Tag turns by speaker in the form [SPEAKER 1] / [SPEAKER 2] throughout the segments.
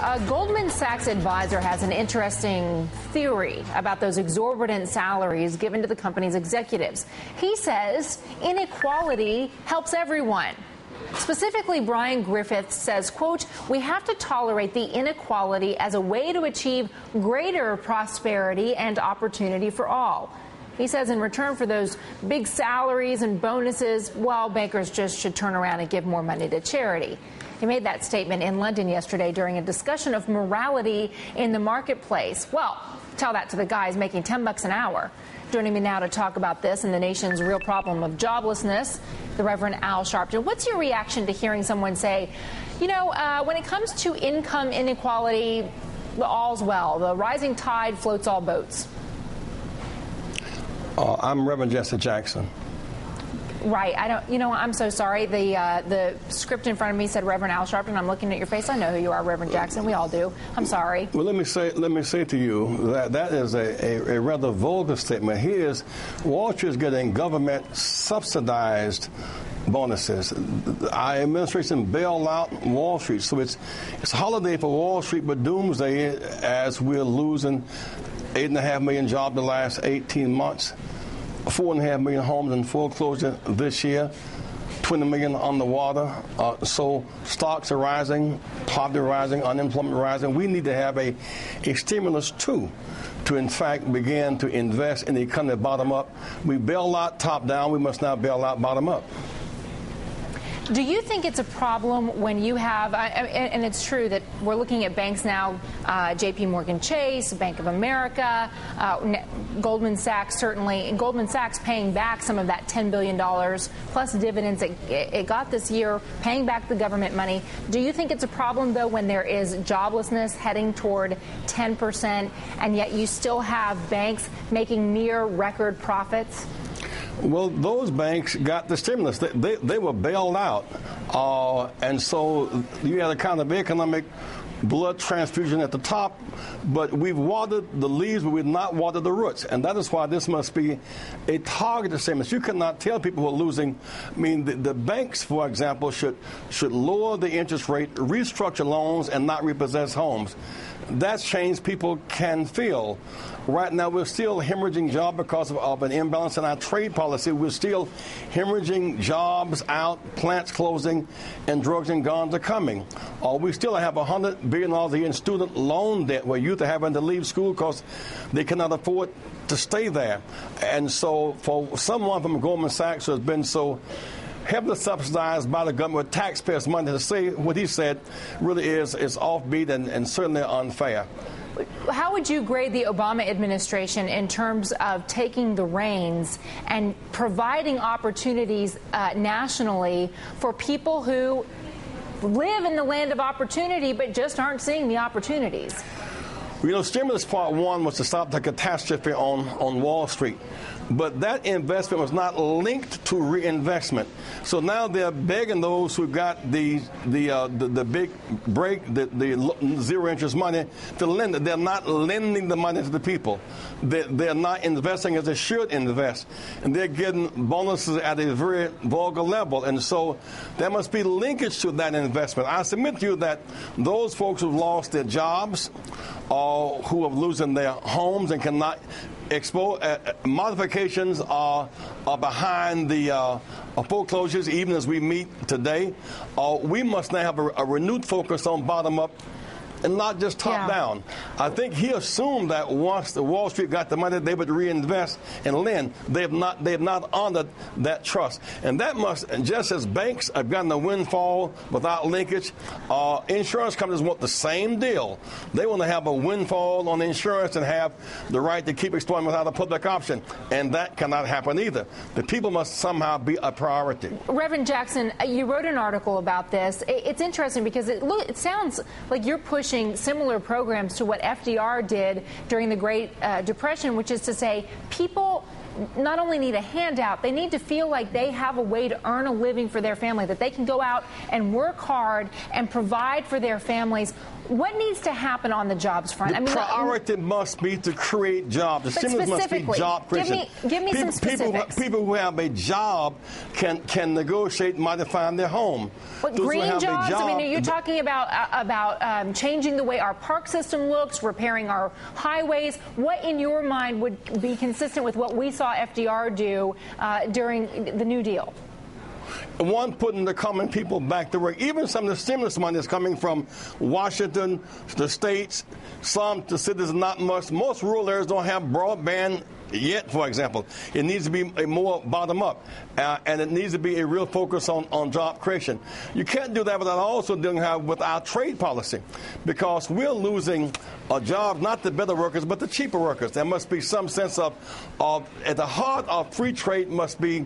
[SPEAKER 1] A Goldman Sachs advisor has an interesting theory about those exorbitant salaries given to the company's executives. He says inequality helps everyone. Specifically, Brian Griffiths says, quote, "We have to tolerate the inequality as a way to achieve greater prosperity and opportunity for all." He says in return for those big salaries and bonuses, well, bankers just should turn around and give more money to charity. He made that statement in London yesterday during a discussion of morality in the marketplace. Well, tell that to the guys making $10 an hour. Joining me now to talk about this and the nation's real problem of joblessness, the Reverend Al Sharpton. What's your reaction to hearing someone say, you know, when it comes to income inequality, all's well. The rising tide floats all boats.
[SPEAKER 2] I'm Reverend Jesse Jackson.
[SPEAKER 1] Right. I'm so sorry. The script in front of me said Reverend Al Sharpton. I'm looking at your face. I know who you are, Reverend Jackson. We all do. I'm sorry.
[SPEAKER 2] Well, let me say to you that is a rather vulgar statement. Wall Street is getting government subsidized bonuses. Our administration bailed out Wall Street. So it's a holiday for Wall Street, but doomsday as we're losing 8.5 million jobs the last 18 months. 4.5 million homes in foreclosure this year, 20 million underwater. So stocks are rising, poverty rising, unemployment rising. We need to have a stimulus too to in fact begin to invest in the economy bottom up. We bail out top down, we must now bail out bottom up.
[SPEAKER 1] Do you think it's a problem when you have, and it's true that we're looking at banks now, J.P. Morgan Chase, Bank of America, Goldman Sachs, certainly, and Goldman Sachs paying back some of that $10 billion plus dividends it got this year, paying back the government money. Do you think it's a problem, though, when there is joblessness heading toward 10%, and yet you still have banks making near record profits?
[SPEAKER 2] Well, those banks got the stimulus. They were bailed out. And so you had a kind of economic blood transfusion at the top, but we've watered the leaves, but we've not watered the roots. And that is why this must be a targeted stimulus. You cannot tell people who are losing. I mean, the banks, for example, should lower the interest rate, restructure loans, and not repossess homes. That's change people can feel. Right now, we're still hemorrhaging jobs because of an imbalance in our trade policy. We're still hemorrhaging jobs out, plants closing, and drugs and guns are coming. We still have $100 billion a year in student loan debt where youth are having to leave school because they cannot afford to stay there. And so for someone from Goldman Sachs who has been so heavily subsidized by the government with taxpayers' money to say what he said really is offbeat and certainly unfair.
[SPEAKER 1] How would you grade the Obama administration in terms of taking the reins and providing opportunities nationally for people who live in the land of opportunity but just aren't seeing the opportunities?
[SPEAKER 2] You know, stimulus part one was to stop the catastrophe on Wall Street. But that investment was not linked to reinvestment. So now they're begging those who got the big break, the zero interest money to lend it. They're not lending the money to the people. They're not investing as they should invest. And they're getting bonuses at a very vulgar level. And so there must be linkage to that investment. I submit to you that those folks who've lost their jobs or who are losing their homes and cannot modifications are behind the foreclosures, even as we meet today. We must now have a renewed focus on bottom-up and not just top-down. I think he assumed that once the Wall Street got the money, they would reinvest and lend. They have not honored that trust. And that must, just as banks have gotten a windfall without linkage, insurance companies want the same deal. They want to have a windfall on insurance and have the right to keep exploiting without a public option. And that cannot happen either. The people must somehow be a priority.
[SPEAKER 1] Reverend Jackson, you wrote an article about this. It's interesting because it sounds like you're pushing similar programs to what FDR did during the Great Depression, which is to say people not only need a handout, they need to feel like they have a way to earn a living for their family, that they can go out and work hard and provide for their families. What needs to happen on the jobs front?
[SPEAKER 2] The priority must be to create jobs. The stimulus must be job creation.
[SPEAKER 1] Give me some specifics.
[SPEAKER 2] People who have a job can negotiate, modify their home.
[SPEAKER 1] What, green jobs? I mean, are you talking about changing the way our park system looks, repairing our highways? What, in your mind, would be consistent with what we saw FDR do during the New Deal?
[SPEAKER 2] One, putting the common people back to work. Even some of the stimulus money is coming from Washington, the states, some the cities, not much. Most rural areas don't have broadband yet, for example. It needs to be a more bottom-up, and it needs to be a real focus on job creation. You can't do that without also dealing with our trade policy, because we're losing jobs, not the better workers, but the cheaper workers. There must be some sense of at the heart of free trade must be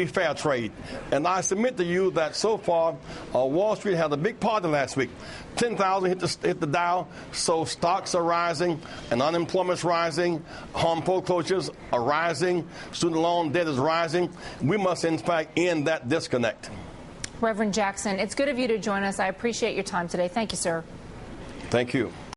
[SPEAKER 2] fair trade. And I submit to you that so far, Wall Street had a big party last week. 10,000 hit the Dow, so stocks are rising, and unemployment's rising, home foreclosures are rising, student loan debt is rising. We must, in fact, end that disconnect.
[SPEAKER 1] Reverend Jackson, it's good of you to join us. I appreciate your time today. Thank you, sir.
[SPEAKER 2] Thank you.